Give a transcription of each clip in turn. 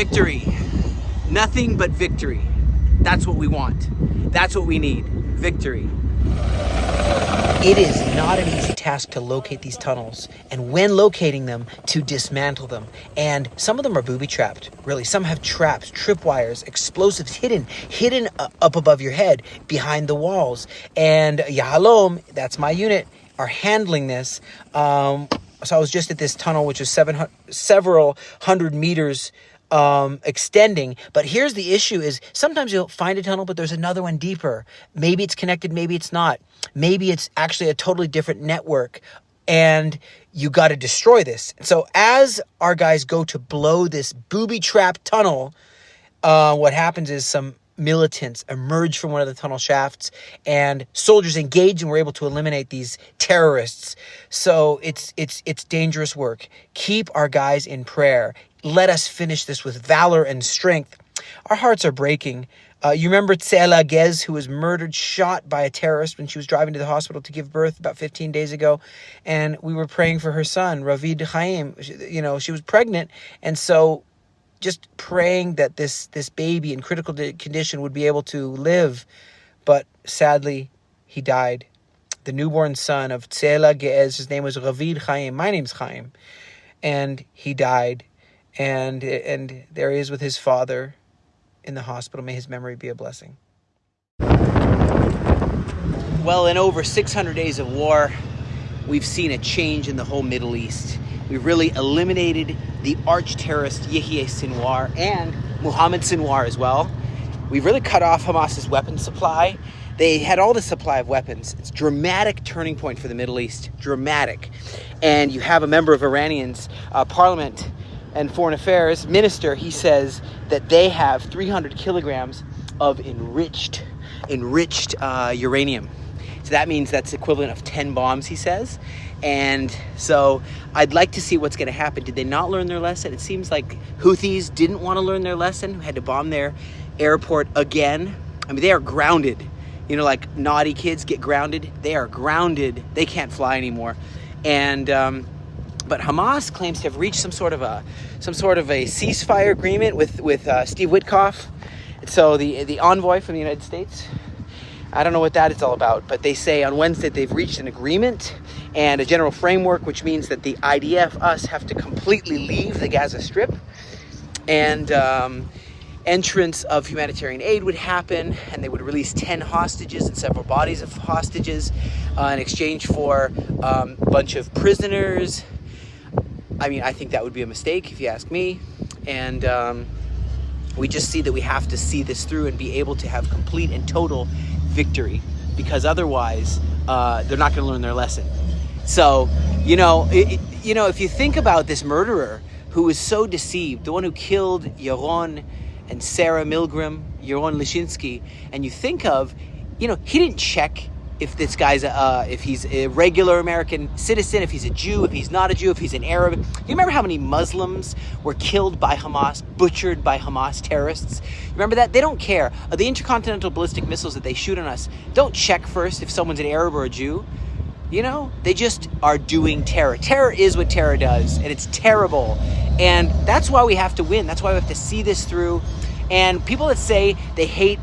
Victory. Nothing but victory. That's what we want. That's what we need. Victory. It is not an easy task to locate these tunnels, and when locating them, to dismantle them. And some of them are booby-trapped, really. Some have traps, tripwires, explosives hidden up above your head, behind the walls. And Yahalom, that's my unit, are handling this. So I was just at this tunnel, which is several hundred meters extending. But here's the issue is sometimes you'll find a tunnel, but there's another one deeper. Maybe it's connected, maybe it's not. Maybe it's actually a totally different network, and you got to destroy this. So as our guys go to blow this booby-trapped tunnel, what happens is some militants emerge from one of the tunnel shafts, and soldiers engage, and we're able to eliminate these terrorists. So it's dangerous work. Keep our guys in prayer. Let us finish this with valor and strength. Our hearts are breaking. You remember Tseela Gez, who was murdered, shot by a terrorist when she was driving to the hospital to give birth about 15 days ago. And we were praying for her son, Ravid Chaim. She was pregnant. And so just praying that this baby in critical condition would be able to live. But sadly, he died. The newborn son of Tseela Gez, his name was Ravid Chaim. My name's Chaim. And he died. And there he is with his father in the hospital. May his memory be a blessing. Well, in over 600 days of war, we've seen a change in the whole Middle East. We've really eliminated the arch-terrorist Yahya Sinwar and Mohammed Sinwar as well. We've really cut off Hamas's weapons supply. They had all the supply of weapons. It's a dramatic turning point for the Middle East. Dramatic. And you have a member of Iranian's parliament and foreign affairs minister. He says that they have 300 kilograms of enriched uranium. So that means that's equivalent of 10 bombs, he says. And so I'd like to see what's going to happen. Did they not learn their lesson? It seems like Houthis didn't want to learn their lesson, had to bomb their airport again. I mean, they are grounded. Like naughty kids get grounded. They are grounded. They can't fly anymore. And but Hamas claims to have reached some sort of a ceasefire agreement with Steve Witkoff. So the envoy from the United States. I don't know what that is all about, but they say on Wednesday they've reached an agreement and a general framework, which means that the IDF, us, have to completely leave the Gaza Strip, and entrance of humanitarian aid would happen, and they would release 10 hostages and several bodies of hostages in exchange for a bunch of prisoners. I mean, I think that would be a mistake if you ask me. And we just see that we have to see this through and be able to have complete and total victory, because otherwise they're not going to learn their lesson. So, if you think about this murderer who was so deceived, the one who killed Yaron and Sarah Milgram, Yaron Lishinsky, and you think of, he didn't check if this guy's if he's a regular American citizen, if he's a Jew, if he's not a Jew, if he's an Arab. You remember how many Muslims were killed by Hamas, butchered by Hamas terrorists? Remember that? They don't care. The intercontinental ballistic missiles that they shoot on us don't check first if someone's an Arab or a Jew. They just are doing terror. Terror is what terror does, and it's terrible. And that's why we have to win. That's why we have to see this through. And people that say they hate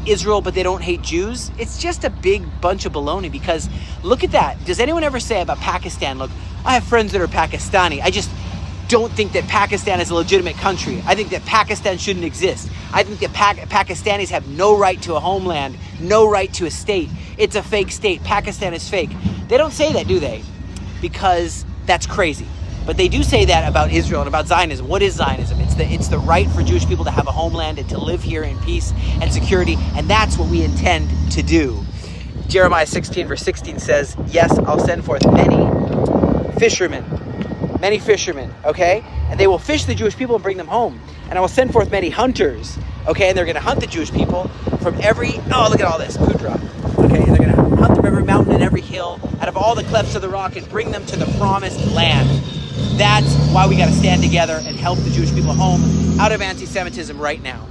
Israel, but they don't hate Jews, it's just a big bunch of baloney, because look at that. Does anyone ever say about Pakistan, look, I have friends that are Pakistani. I just don't think that Pakistan is a legitimate country. I think that Pakistan shouldn't exist. I think that Pakistanis have no right to a homeland, no right to a state. It's a fake state. Pakistan is fake. They don't say that, do they? Because that's crazy. But they do say that about Israel and about Zionism. What is Zionism? It's the right for Jewish people to have a homeland and to live here in peace and security, and that's what we intend to do. Jeremiah 16 verse 16 says, yes, I'll send forth many fishermen, okay? And they will fish the Jewish people and bring them home. And I will send forth many hunters, okay? And they're going to hunt the Jewish people from every, look at all this, Pudra, okay? And they're going to hunt them every mountain and every hill, out of all the clefts of the rock, and bring them to the promised land. That's why we got to stand together and help the Jewish people home out of anti-Semitism right now.